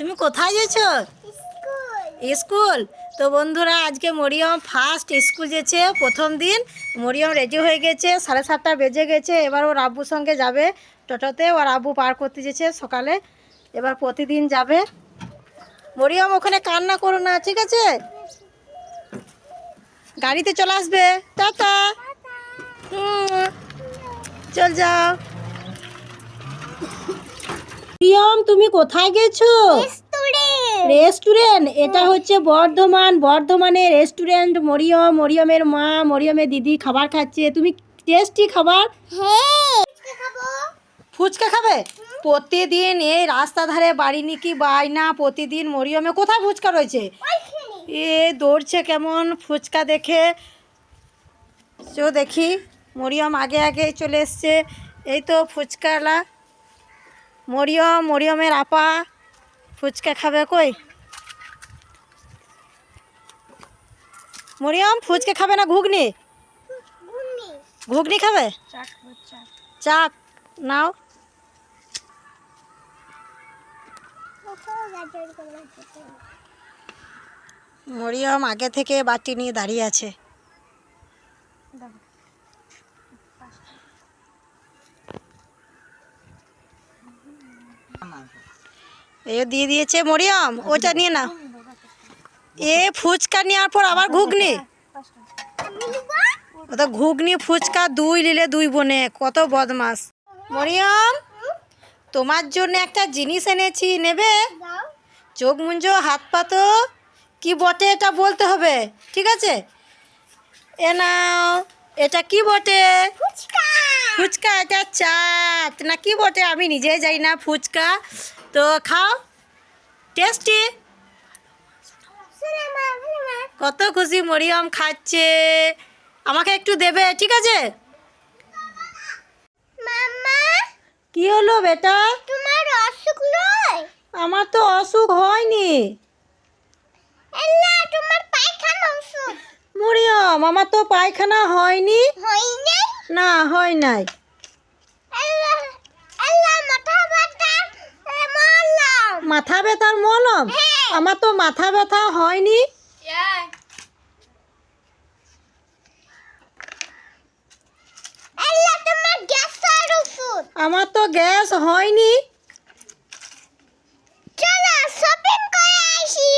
তুমি কোথায় গেছো? স্কুল। তো বন্ধুরা, আজকে মরিয়ম ফার্স্ট স্কুল যেছে, প্রথম দিন। মরিয়ম রেডি হয়ে গেছে, 7:30 বেজে গেছে। এবার ওর আব্বুর সঙ্গে যাবে টোটোতে। ওর আব্বু পার করতে যেছে সকালে, এবার প্রতিদিন যাবে। মরিয়ম ওখানে কান্না করো না, ঠিক আছে? গাড়িতে চলে আসবে। টাটা। চল যাও। মরিয়ম, তুমি কোথায় গেছো? রেস্টুরেন্ট। এটা হচ্ছে বর্ধমানের রেস্টুরেন্ট। মরিয়মের মা, মরিয়মের দিদি খাবার খাচ্ছে। তুমি টেস্টি খাবার। ফুচকা খাবে? প্রতিদিন এই রাস্তা ধারে বাড়ি নিকি না, প্রতিদিন মরিয়মে কোথায় ফুচকা রয়েছে? এ দৌড়ছে কেমন ফুচকা দেখে। চো দেখি, মরিয়ম আগে আগে চলে এসছে। এই তো ফুচকালা। মরিয়মের আপা ফুচকা খাবে। কই মরিয়ম, ফুচকা খাবে না ঘুগনি? ঘুগনি খাবে? চাক নাও। মরিয়ম আগে থেকে বাটি নিয়ে দাঁড়িয়ে আছে। এ দিয়ে দিয়েছে মরিয়ম, ওটা নিয়ে নাও। এ ফুচকা নেওয়ার পর আবার ঘুগনি। ওটা ঘুগনি ফুচকা দুই নিলে, দুই বোনে কত বদমাস। মরিয়ম, তোমার জন্য একটা জিনিস এনেছি, নেবে? চোখ মুঞ্জো, হাত পাতো। কি বটে এটা বলতে হবে, ঠিক আছে? এ নাও। এটা কি বটে? ফুচকা। এটা চাট না কি বটে আমি নিজেই যাই না। ফুচকা তো খাও, টেস্টি। কত খুশি মরিয়ম খাচ্ছে। আমাকে একটু দেবে, ঠিক আছে? কি হলো বেটা? তোমার অসুখ নয়? আমার তো অসুখ হয়নি। তোমার পায়খানা অসুখ। মরিয়ম, আমার তো পায়খানা হয়নি। হয় নাই? না, হয় নাই। মাথা ব্যথার মলম? আমার তো মাথা ব্যথা হয়নি। তোমার গ্যাসের ওষুধ। আমার তো গ্যাস হয়নি। চলো শপিং করে আসি।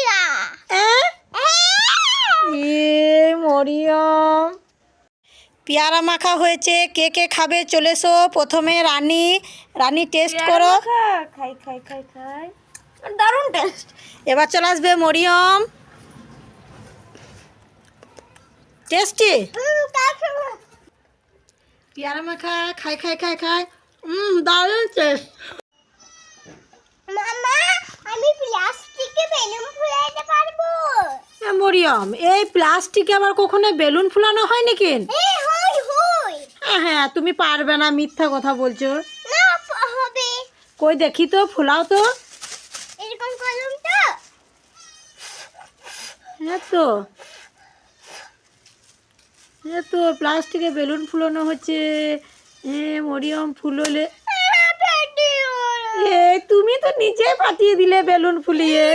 মরিয়ম, পেয়ারা মাখা হয়েছে। কে কে খাবে চলে এসো। প্রথমে রানী টেস্ট করো। খাই দারুণ টেস্ট। এবার চলে আসবে মরিয়ম। টেস্টি পেয়ারা মাখা। খাই। দারুণ টেস্ট। মামা, আমি প্লাস্টিকে বেলুন ফুলাতে পারবো? মরিয়ম, এই প্লাস্টিকে আবার কখনো বেলুন ফুলানো হয় নাকি? হই। হ্যাঁ, তুমি পারবে না, মিথ্যা কথা বলছো। না, হবে। কই দেখি তো, ফুলাও তো। এরকম কলম তো। তো প্লাস্টিকে বেলুন ফুলানো হচ্ছে। মরিয়ম ফুললে। তুমি তো নিজে ফাটিয়ে দিলে বেলুন ফুলিয়ে।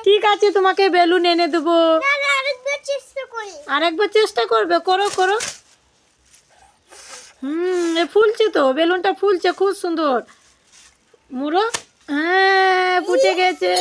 ঠিক আছে, তোমাকে বেলুন এনে দেবো। আরেকবার চেষ্টা করবে? করো। ফুলছে তো, বেলুনটা ফুলছে খুব সুন্দর। মুড়ো। হ্যাঁ, ফুটে গেছে।